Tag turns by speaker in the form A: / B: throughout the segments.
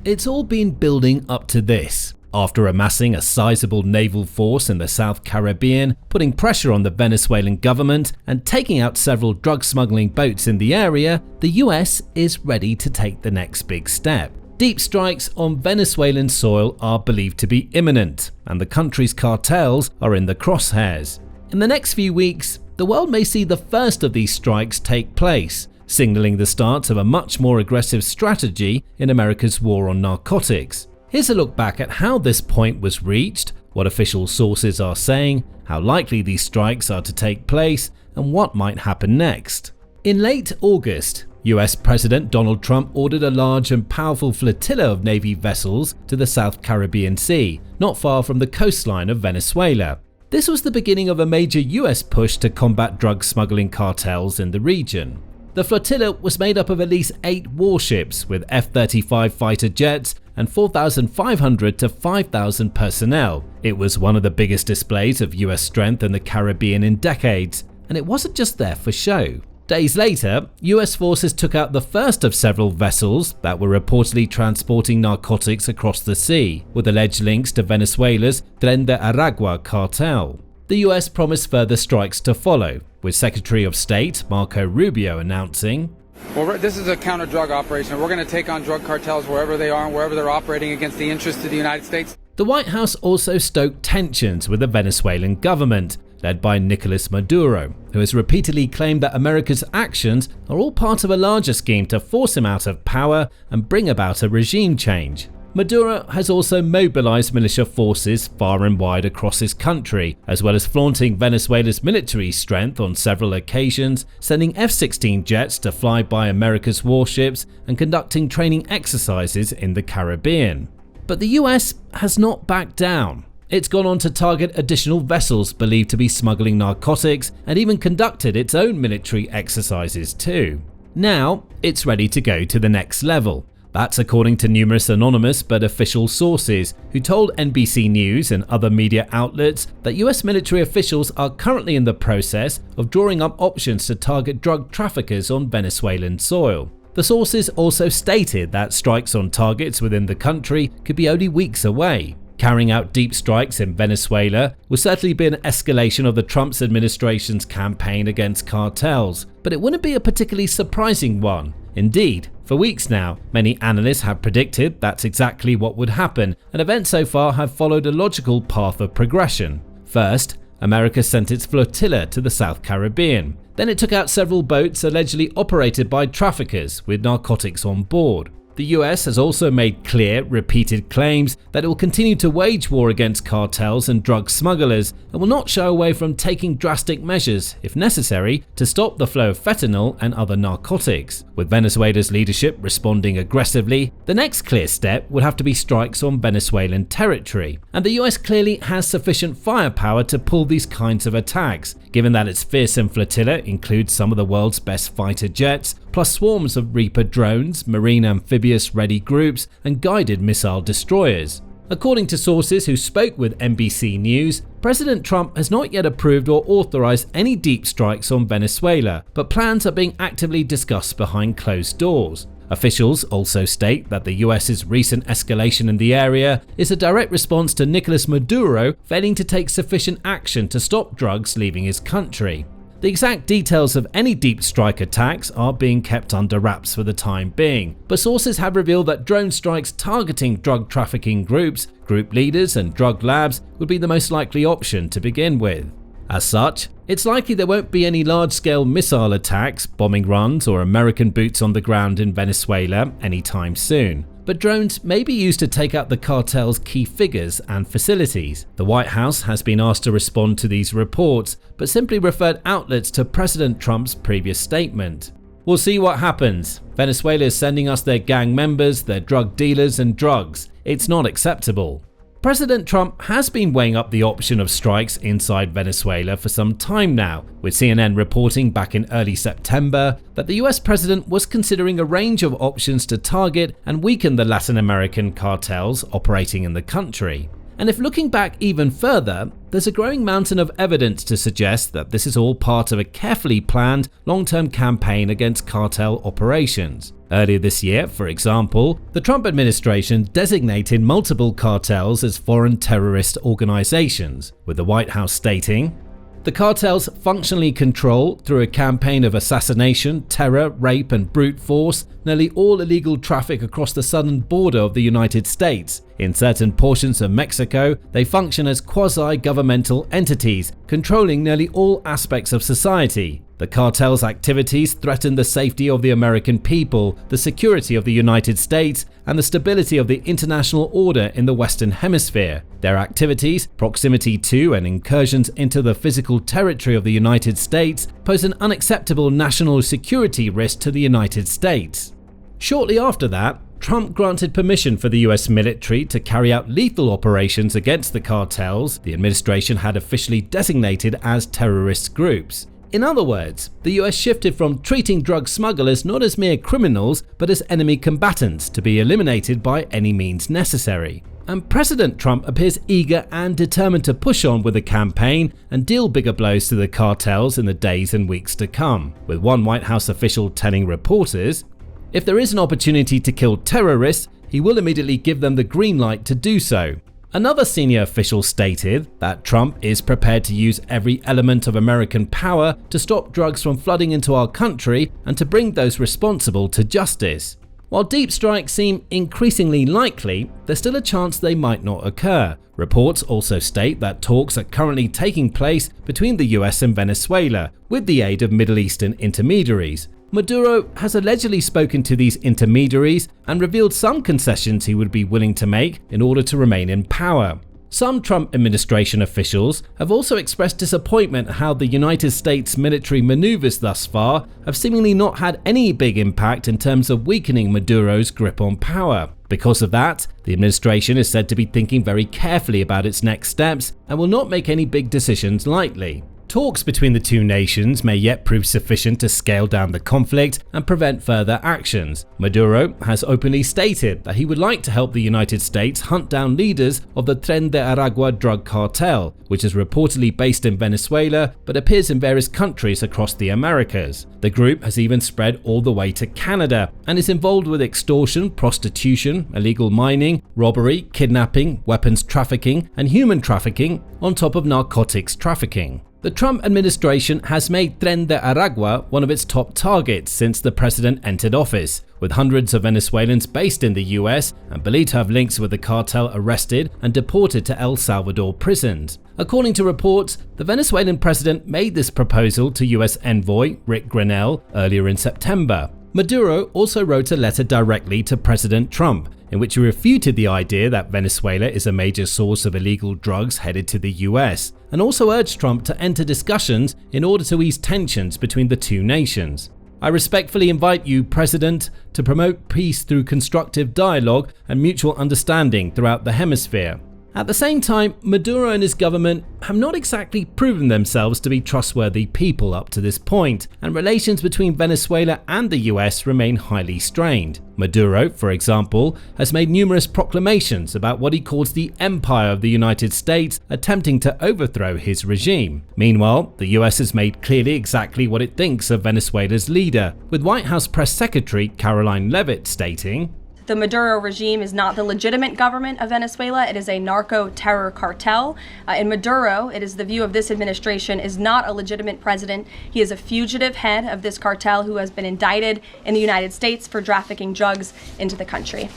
A: it's all been building up to this. After amassing a sizable naval force in the South Caribbean, putting pressure on the Venezuelan government, and taking out several drug smuggling boats in the area, the US is ready to take the next big step. Deep strikes on Venezuelan soil are believed to be imminent, and the country's cartels are in the crosshairs. In the next few weeks, the world may see the first of these strikes take place, signaling the start of a much more aggressive strategy in America's war on narcotics. Here's a look back at how this point was reached, what official sources are saying, how likely these strikes are to take place, and what might happen next. In late August, US President Donald Trump ordered a large and powerful flotilla of Navy vessels to the South Caribbean Sea, not far from the coastline of Venezuela. This was the beginning of a major US push to combat drug smuggling cartels in the region. The flotilla was made up of at least 8 warships with F-35 fighter jets and 4,500 to 5,000 personnel. It was one of the biggest displays of US strength in the Caribbean in decades, and it wasn't just there for show. Days later, US forces took out the first of several vessels that were reportedly transporting narcotics across the sea, with alleged links to Venezuela's Tren de Aragua cartel. The US promised further strikes to follow, with Secretary of State Marco Rubio announcing,
B: "Well, this is a counter-drug operation. We're going to take on drug cartels wherever they are and wherever they're operating against the interests of the United States."
A: The White House also stoked tensions with the Venezuelan government, led by Nicolás Maduro, who has repeatedly claimed that America's actions are all part of a larger scheme to force him out of power and bring about a regime change. Maduro has also mobilized militia forces far and wide across his country, as well as flaunting Venezuela's military strength on several occasions, sending F-16 jets to fly by America's warships and conducting training exercises in the Caribbean. But the US has not backed down. It's gone on to target additional vessels believed to be smuggling narcotics and even conducted its own military exercises too. Now, it's ready to go to the next level. That's according to numerous anonymous but official sources who told NBC News and other media outlets that US military officials are currently in the process of drawing up options to target drug traffickers on Venezuelan soil. The sources also stated that strikes on targets within the country could be only weeks away. Carrying out deep strikes in Venezuela will certainly be an escalation of the Trump administration's campaign against cartels, but it wouldn't be a particularly surprising one. Indeed, for weeks now, many analysts have predicted that's exactly what would happen, and events so far have followed a logical path of progression. First, America sent its flotilla to the South Caribbean. Then it took out several boats allegedly operated by traffickers with narcotics on board. The US has also made clear, repeated claims that it will continue to wage war against cartels and drug smugglers and will not shy away from taking drastic measures, if necessary, to stop the flow of fentanyl and other narcotics. With Venezuela's leadership responding aggressively, the next clear step would have to be strikes on Venezuelan territory. And the US clearly has sufficient firepower to pull these kinds of attacks, given that its fearsome flotilla includes some of the world's best fighter jets, plus swarms of Reaper drones, marine amphibious-ready groups, and guided missile destroyers. According to sources who spoke with NBC News, President Trump has not yet approved or authorized any deep strikes on Venezuela, but plans are being actively discussed behind closed doors. Officials also state that the US's recent escalation in the area is a direct response to Nicolás Maduro failing to take sufficient action to stop drugs leaving his country. The exact details of any deep strike attacks are being kept under wraps for the time being, but sources have revealed that drone strikes targeting drug trafficking groups, group leaders, and drug labs would be the most likely option to begin with. As such, it's likely there won't be any large-scale missile attacks, bombing runs, or American boots on the ground in Venezuela anytime soon. But drones may be used to take out the cartel's key figures and facilities. The White House has been asked to respond to these reports, but simply referred outlets to President Trump's previous statement. We'll see what happens. Venezuela is sending us their gang members, their drug dealers, and drugs. It's not acceptable. President Trump has been weighing up the option of strikes inside Venezuela for some time now, with CNN reporting back in early September that the US president was considering a range of options to target and weaken the Latin American cartels operating in the country. And if looking back even further, there's a growing mountain of evidence to suggest that this is all part of a carefully planned long-term campaign against cartel operations. Earlier this year, for example, the Trump administration designated multiple cartels as foreign terrorist organizations, with the White House stating, "The cartels functionally control, through a campaign of assassination, terror, rape, and brute force, nearly all illegal traffic across the southern border of the United States. In certain portions of Mexico, they function as quasi-governmental entities, controlling nearly all aspects of society. The cartel's activities threaten the safety of the American people, the security of the United States, and the stability of the international order in the Western Hemisphere. Their activities, proximity to and incursions into the physical territory of the United States, pose an unacceptable national security risk to the United States." Shortly after that, Trump granted permission for the US military to carry out lethal operations against the cartels the administration had officially designated as terrorist groups. In other words, the US shifted from treating drug smugglers not as mere criminals but as enemy combatants to be eliminated by any means necessary. And President Trump appears eager and determined to push on with the campaign and deal bigger blows to the cartels in the days and weeks to come, with one White House official telling reporters, "If there is an opportunity to kill terrorists, he will immediately give them the green light to do so." Another senior official stated that Trump is prepared to use every element of American power to stop drugs from flooding into our country and to bring those responsible to justice. While deep strikes seem increasingly likely, there's still a chance they might not occur. Reports also state that talks are currently taking place between the US and Venezuela with the aid of Middle Eastern intermediaries. Maduro has allegedly spoken to these intermediaries and revealed some concessions he would be willing to make in order to remain in power. Some Trump administration officials have also expressed disappointment how the United States military maneuvers thus far have seemingly not had any big impact in terms of weakening Maduro's grip on power. Because of that, the administration is said to be thinking very carefully about its next steps and will not make any big decisions lightly. Talks between the two nations may yet prove sufficient to scale down the conflict and prevent further actions. Maduro has openly stated that he would like to help the United States hunt down leaders of the Tren de Aragua drug cartel, which is reportedly based in Venezuela but appears in various countries across the Americas. The group has even spread all the way to Canada and is involved with extortion, prostitution, illegal mining, robbery, kidnapping, weapons trafficking, and human trafficking, on top of narcotics trafficking. The Trump administration has made Tren de Aragua one of its top targets since the president entered office, with hundreds of Venezuelans based in the US and believed to have links with the cartel arrested and deported to El Salvador prisons. According to reports, the Venezuelan president made this proposal to US envoy Rick Grenell earlier in September. Maduro also wrote a letter directly to President Trump, in which he refuted the idea that Venezuela is a major source of illegal drugs headed to the US, and also urged Trump to enter discussions in order to ease tensions between the two nations. "I respectfully invite you, President, to promote peace through constructive dialogue and mutual understanding throughout the hemisphere." At the same time, Maduro and his government have not exactly proven themselves to be trustworthy people up to this point, and relations between Venezuela and the US remain highly strained. Maduro, for example, has made numerous proclamations about what he calls the empire of the United States attempting to overthrow his regime. Meanwhile, the US has made clearly exactly what it thinks of Venezuela's leader, with White House Press Secretary Caroline Leavitt stating,
C: "The Maduro regime is not the legitimate government of Venezuela. It is a narco-terror cartel. In Maduro, it is the view of this administration, is not a legitimate president. He is a fugitive head of this cartel who has been indicted in the United States for trafficking drugs into the country."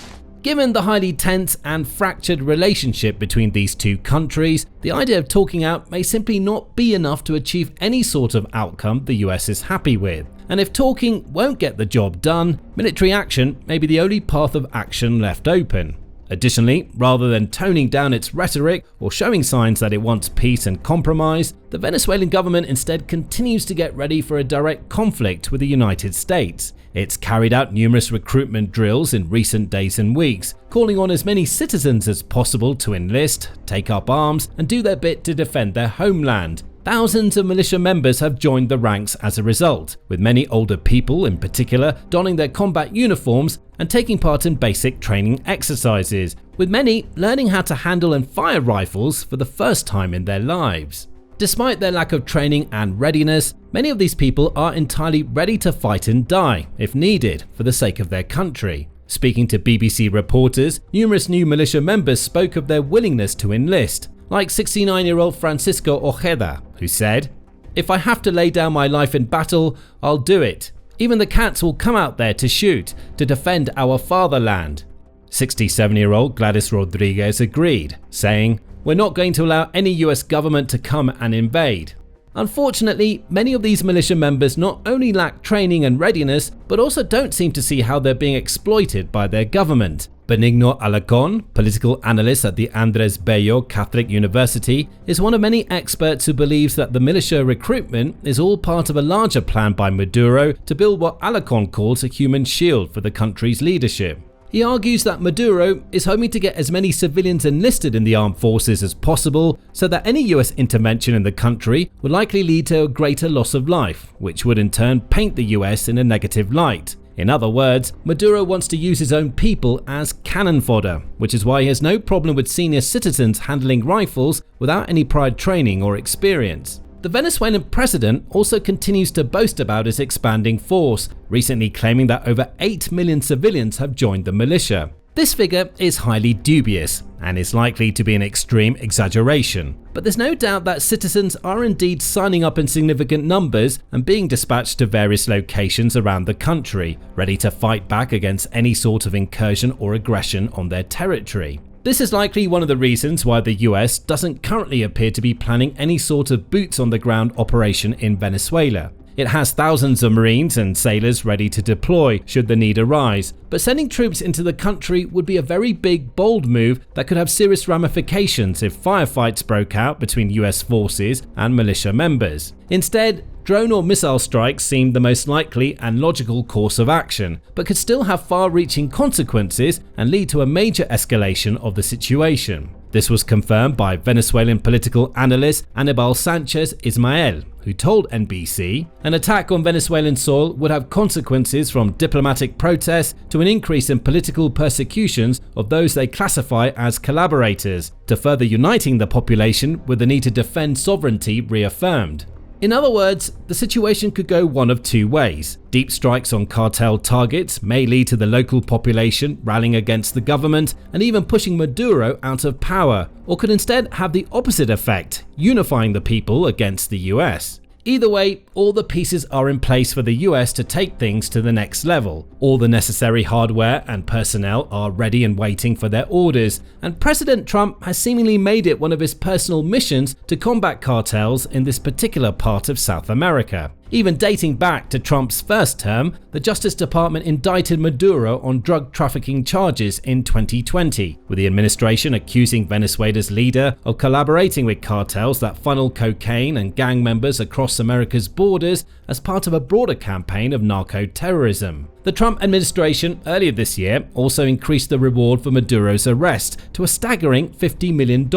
A: Given the highly tense and fractured relationship between these two countries, the idea of talking out may simply not be enough to achieve any sort of outcome the US is happy with. And if talking won't get the job done, military action may be the only path of action left open. Additionally, rather than toning down its rhetoric or showing signs that it wants peace and compromise, the Venezuelan government instead continues to get ready for a direct conflict with the United States. It's carried out numerous recruitment drills in recent days and weeks, calling on as many citizens as possible to enlist, take up arms, and do their bit to defend their homeland. Thousands of militia members have joined the ranks as a result, with many older people in particular donning their combat uniforms and taking part in basic training exercises, with many learning how to handle and fire rifles for the first time in their lives. Despite their lack of training and readiness, many of these people are entirely ready to fight and die, if needed, for the sake of their country. Speaking to BBC reporters, numerous new militia members spoke of their willingness to enlist, like 69-year-old Francisco Ojeda, who said, "If I have to lay down my life in battle, I'll do it. Even the cats will come out there to shoot, to defend our fatherland." 67-year-old Gladys Rodriguez agreed, saying, "We're not going to allow any US government to come and invade." Unfortunately, many of these militia members not only lack training and readiness, but also don't seem to see how they're being exploited by their government. Benigno Alarcón, political analyst at the Andrés Bello Catholic University, is one of many experts who believes that the militia recruitment is all part of a larger plan by Maduro to build what Alarcón calls a human shield for the country's leadership. He argues that Maduro is hoping to get as many civilians enlisted in the armed forces as possible so that any US intervention in the country would likely lead to a greater loss of life, which would in turn paint the US in a negative light. In other words, Maduro wants to use his own people as cannon fodder, which is why he has no problem with senior citizens handling rifles without any prior training or experience. The Venezuelan president also continues to boast about his expanding force, recently claiming that over 8 million civilians have joined the militia. This figure is highly dubious and is likely to be an extreme exaggeration, but there's no doubt that citizens are indeed signing up in significant numbers and being dispatched to various locations around the country, ready to fight back against any sort of incursion or aggression on their territory. This is likely one of the reasons why the US doesn't currently appear to be planning any sort of boots-on-the-ground operation in Venezuela. It has thousands of Marines and sailors ready to deploy should the need arise, but sending troops into the country would be a very big, bold move that could have serious ramifications if firefights broke out between US forces and militia members. Instead, drone or missile strikes seemed the most likely and logical course of action, but could still have far-reaching consequences and lead to a major escalation of the situation. This was confirmed by Venezuelan political analyst Aníbal Sánchez Ismael, who told NBC, "An attack on Venezuelan soil would have consequences from diplomatic protests to an increase in political persecutions of those they classify as collaborators, to further uniting the population with the need to defend sovereignty reaffirmed." In other words, the situation could go one of two ways. Deep strikes on cartel targets may lead to the local population rallying against the government and even pushing Maduro out of power, or could instead have the opposite effect, unifying the people against the US. Either way, all the pieces are in place for the US to take things to the next level. All the necessary hardware and personnel are ready and waiting for their orders, and President Trump has seemingly made it one of his personal missions to combat cartels in this particular part of South America. Even dating back to Trump's first term, the Justice Department indicted Maduro on drug trafficking charges in 2020, with the administration accusing Venezuela's leader of collaborating with cartels that funnel cocaine and gang members across America's borders as part of a broader campaign of narco-terrorism. The Trump administration earlier this year also increased the reward for Maduro's arrest to a staggering $50 million,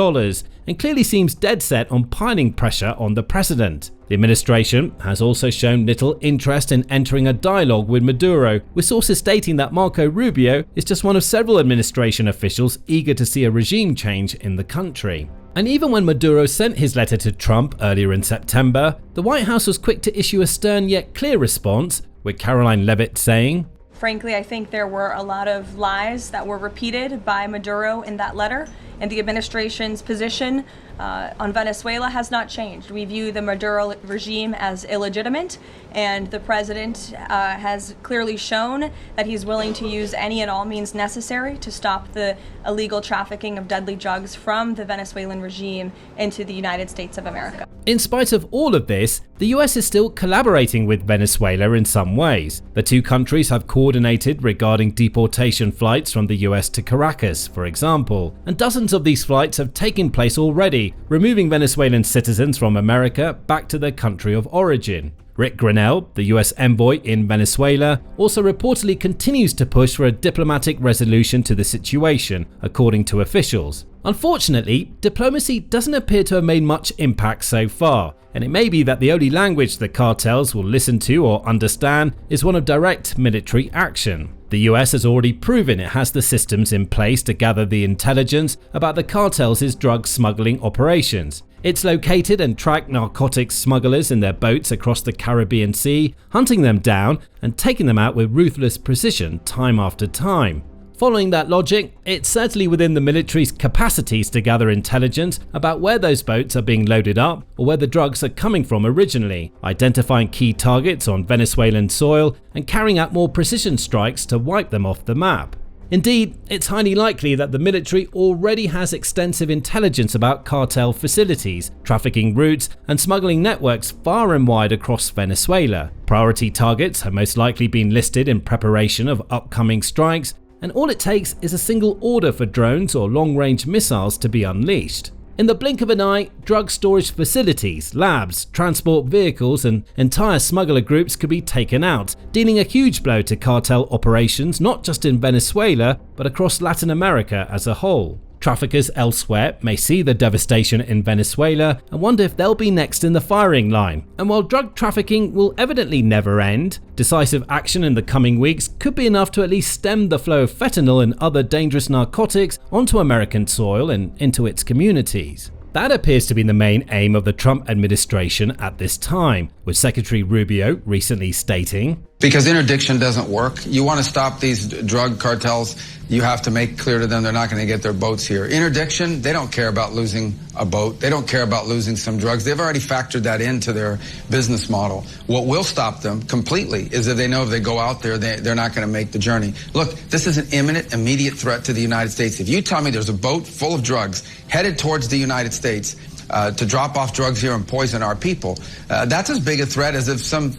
A: and clearly seems dead set on piling pressure on the president. The administration has also shown little interest in entering a dialogue with Maduro, with sources stating that Marco Rubio is just one of several administration officials eager to see a regime change in the country. And even when Maduro sent his letter to Trump earlier in September, the White House was quick to issue a stern yet clear response, with Caroline Leavitt saying,
C: "Frankly, I think there were a lot of lies that were repeated by Maduro in that letter, and the administration's position on Venezuela has not changed. We view the Maduro regime as illegitimate, and the president has clearly shown that he's willing to use any and all means necessary to stop the illegal trafficking of deadly drugs from the Venezuelan regime into the United States of America."
A: In spite of all of this, the US is still collaborating with Venezuela in some ways. The two countries have coordinated regarding deportation flights from the US to Caracas, for example, and dozens of these flights have taken place already, removing Venezuelan citizens from America back to their country of origin. Rick Grenell, the US envoy in Venezuela, also reportedly continues to push for a diplomatic resolution to the situation, according to officials. Unfortunately, diplomacy doesn't appear to have made much impact so far, and it may be that the only language the cartels will listen to or understand is one of direct military action. The US has already proven it has the systems in place to gather the intelligence about the cartels' drug smuggling operations. It's located and tracked narcotics smugglers in their boats across the Caribbean Sea, hunting them down and taking them out with ruthless precision time after time. Following that logic, it's certainly within the military's capacities to gather intelligence about where those boats are being loaded up or where the drugs are coming from originally, identifying key targets on Venezuelan soil and carrying out more precision strikes to wipe them off the map. Indeed, it's highly likely that the military already has extensive intelligence about cartel facilities, trafficking routes, and smuggling networks far and wide across Venezuela. Priority targets have most likely been listed in preparation of upcoming strikes, and all it takes is a single order for drones or long-range missiles to be unleashed. In the blink of an eye, drug storage facilities, labs, transport vehicles, and entire smuggler groups could be taken out, dealing a huge blow to cartel operations not just in Venezuela, but across Latin America as a whole. Traffickers elsewhere may see the devastation in Venezuela and wonder if they'll be next in the firing line. And while drug trafficking will evidently never end, decisive action in the coming weeks could be enough to at least stem the flow of fentanyl and other dangerous narcotics onto American soil and into its communities. That appears to be the main aim of the Trump administration at this time, with Secretary Rubio recently stating,
B: Because interdiction doesn't work. You want to stop these drug cartels, you have to make clear to them they're not going to get their boats here. Interdiction, they don't care about losing a boat. They don't care about losing some drugs. They've already factored that into their business model. What will stop them completely is if they know if they go out there, they're not going to make the journey. Look, this is an imminent, immediate threat to the United States. If you tell me there's a boat full of drugs headed towards the United States, to drop off drugs here and poison our people, that's as big a threat as if some,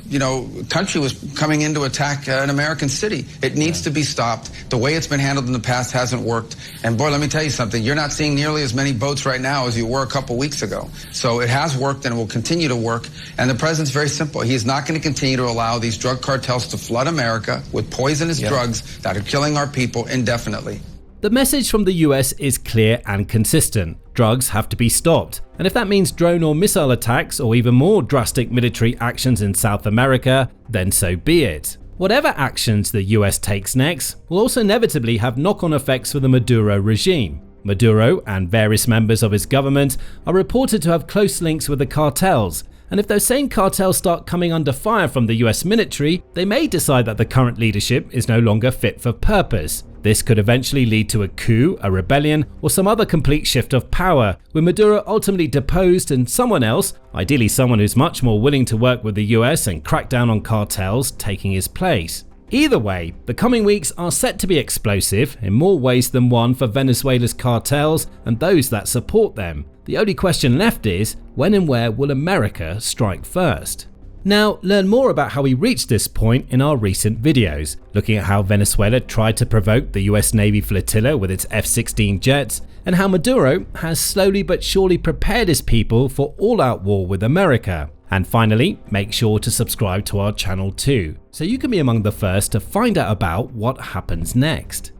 B: country was coming in to attack an American city. It needs to be stopped. The way it's been handled in the past hasn't worked. And boy, let me tell you something. You're not seeing nearly as many boats right now as you were a couple weeks ago. So it has worked and it will continue to work. And the president's very simple. He is not going to continue to allow these drug cartels to flood America with poisonous drugs that are killing our people indefinitely.
A: The message from the US is clear and consistent. Drugs have to be stopped, and if that means drone or missile attacks or even more drastic military actions in South America, then so be it. Whatever actions the US takes next will also inevitably have knock-on effects for the Maduro regime. Maduro and various members of his government are reported to have close links with the cartels, and if those same cartels start coming under fire from the US military, they may decide that the current leadership is no longer fit for purpose. This could eventually lead to a coup, a rebellion, or some other complete shift of power, with Maduro ultimately deposed and someone else, ideally someone who's much more willing to work with the US and crack down on cartels, taking his place. Either way, the coming weeks are set to be explosive in more ways than one for Venezuela's cartels and those that support them. The only question left is, when and where will America strike first? Now, learn more about how we reached this point in our recent videos, looking at how Venezuela tried to provoke the US Navy flotilla with its F-16 jets, and how Maduro has slowly but surely prepared his people for all-out war with America. And finally, make sure to subscribe to our channel too, so you can be among the first to find out about what happens next.